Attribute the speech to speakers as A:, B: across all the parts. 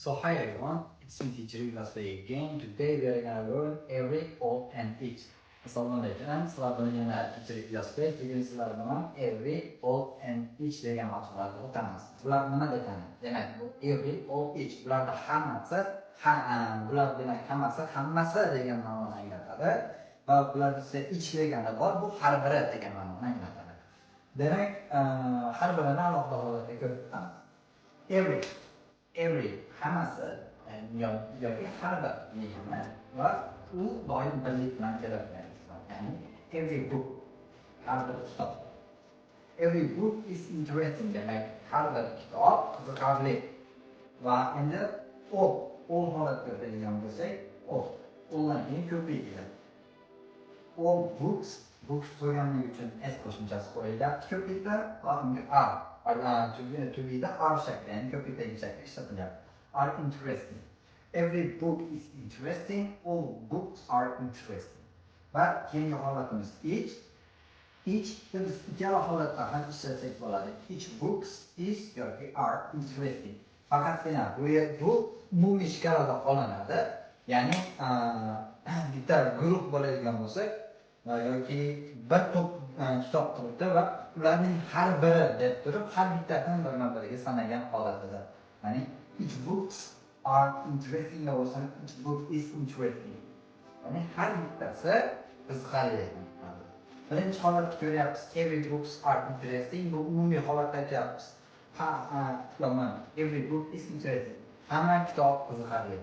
A: So hi everyone, it's me teacher Ilyas again. Today we are gonna learn every, all and each. Assalamualaikum. Selamat datang teacher Ilyas. Bugun sizlar bilan every, all and each degan mavzularni o'qiymiz. Bular nima degani? Demak, bu every, all, each bularning hammasi degan ma'noni anglatadi. Va bularda each degani bor, bu har biri degan ma'noni anglatadi. Demak, har birini alohida holatda ko'rib chiqamiz. Every hammasi yoki har bir degani va u doim birlik bilan keladigan so'z. Ya'ni every book, har bir kitob. Every book is interesting, demak har bir kitob qiziqarli. Va endi all holatda deydigan bo'lsak, alldan keyin ko'plik keladi. All books so'raganlik uchun s qo'shimchasi qo'yilyapti ko'plikda va unga to be the R shakli, ya'ni ko'plikdagi shakli ishlatilyapti. Are interesting. Every book is interesting. All books are interesting. Va keyingi holatimiz each biz ikkala holatda ham ishlasak bo'ladi. Each books is yoki are interesting. Faqatgina bu umumiy shkalada qo'llanadi. Ya'ni bitta guruh bo'ladigan bo'lsak yoki bir to'p kitob turibdi va ularning har biri deb turib har bittasini birma-biriga sanagan holatida. Ya'ni each books are interesting bo'lsa each book is interesting. Ya'ni har bittasi qiziqarli. Birinchi holatda ko'ryapmiz, every books are interesting. Bu umumiy holatda aytyapmiz. Every book is interesting. Hamma kitob qiziqarli.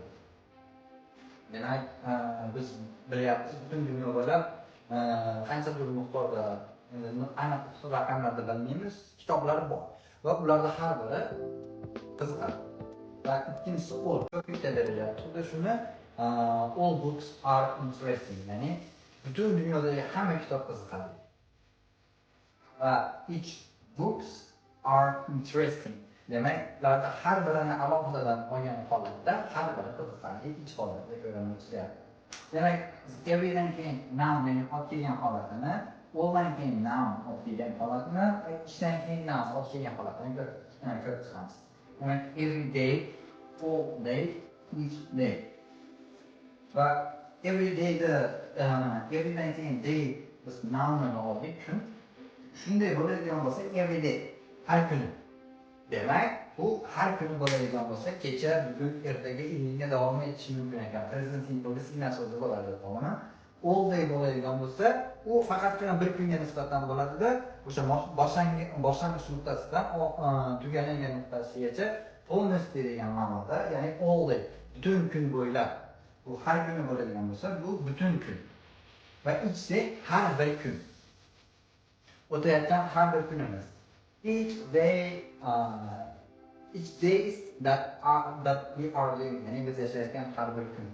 A: Demak, biz bilyapmiz, butun dunyo bo'ylab qanchadir miqdorda aniq raqamlarda bilmaymiz, kitoblar bor. Va ularda har biri qiziqarli. Va ikkinchisi ko'plikda berilyapti. Xuddi shuni all books are interesting. Ya'ni butun dunyodagi hamma kitob qiziqarli. Va each books are interesting. Demak, ularda har birini alohidadan olgan holatda har biri qiziqarli each holatda ko'ramiz. Demak, everydan keyin noun olib kelgan holatini, alldan keyin noun olib kelgan holatini, ichdan keyin noun olib kelgan holatini ko'rib chiqamiz. Demak, every day, all day, each day. Va every everydan keyin day biz noun'ni oldik, kun. Shunday bo'ladigan bo'lsa, every day, har kuni. Demak, bu har kuni bo'ladigan bo'lsa, kecha, bugun, ertaga, indinga davom etishi mumkin ekan. Present simple signal so'zi bo'ladi qolma. All day bo'ladigan bo'lsa, u faqatgina bir kunga nisbatan bo'ladi-da, o'sha boshlang'ich nuqtasidan tugalangan nuqtasigacha полностью degan ma'noda, ya'ni all day, butun kun bo'ylab. Bu har kuni bo'ladigan bo'lsa, bu butun kun. Va each day har bir kun. O'tayotgan har bir kunimiz. Each days that we are living, ya'ni biz yashayotgan har bir kun.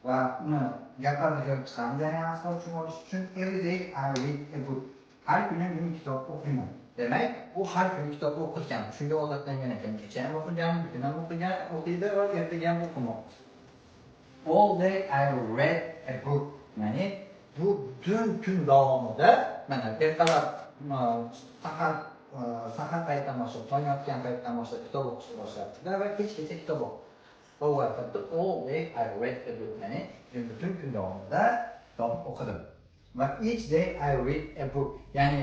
A: Va uni gaplarni ko'rib chiqamiz, ya'ni aslo tushunish uchun every day I read a book. Har kuni men kitob o'qiyman. Demak, u har kuni kitob o'qirkan, shunga odatlangan ekan. Kecha ham o'qigan, bugun ham o'qiydi va ertaga ham o'qimoqchi. All day I read a book. Ya'ni bu butun kun davomida mana ertalab sahar paytdan boshlab, tong otgan paytdan boshlab kitob o'qishni boshlabdi va kechgacha kitob o'qidi. All day I read a book. Ya'ni butun kun davomida kitob o'qidim. Va each day I read a book. Ya'ni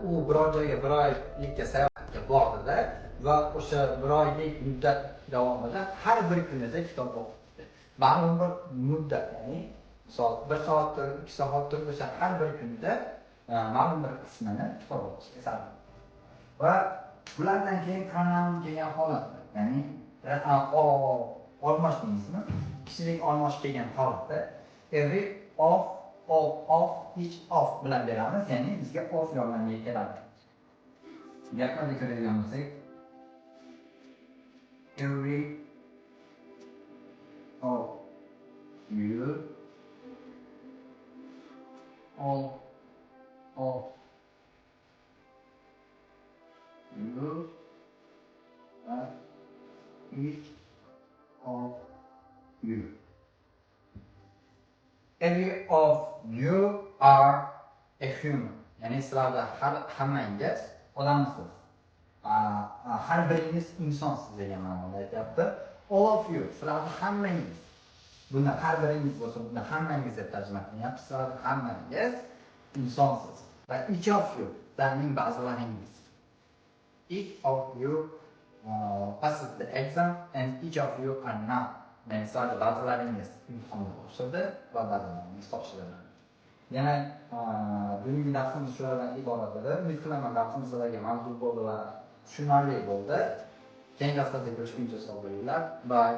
A: u biror joyga bir oylikka sayohatga bordi-da va o'sha bir oylik muddat davomida har bir kunida kitob o'qidi. Ma'lum bir muddat, ya'ni bir soatdir, 2 soatdir, o'sha har bir kunda ma'lum bir qismini kitob o'qishga sarfladi. Va bulardan keyin pronoun kelgan holat, ya'ni olmosh deymizmi? Kishilik olmosh kelgan holatda every, of, each of bilan beramiz, ya'ni bizga of yordamga keladi. Gaplarni ko'radigan bo'lsak, every of you, all of you, each of you. Every of you are a human. Ya'ni sizlarda hammangiz odamsiz. har biringiz insonsiz degan ma'noda aytyapti. All of you, sizlarni hammangiz. Bunda har biringiz bo'lsa, bunda hammangiz deb tarjima qilyapti. Sizlarni hammangiz insonsiz. Va each of you, sizlarning ba'zilaringiz. Each of you passes the exam and each of you are not. Yani sizlarni ba'zilaringiz imtihonni topshirdi va ba'zilaringiz topshiradi. Yana bugungi darsimiz shulardan iborat edi. Umid qilaman darsimiz sizlarga mavzu bo'ldi va tushunarli bo'ldi. Keyingi haftada ko'rishguncha sog' bo'linglar. Bye.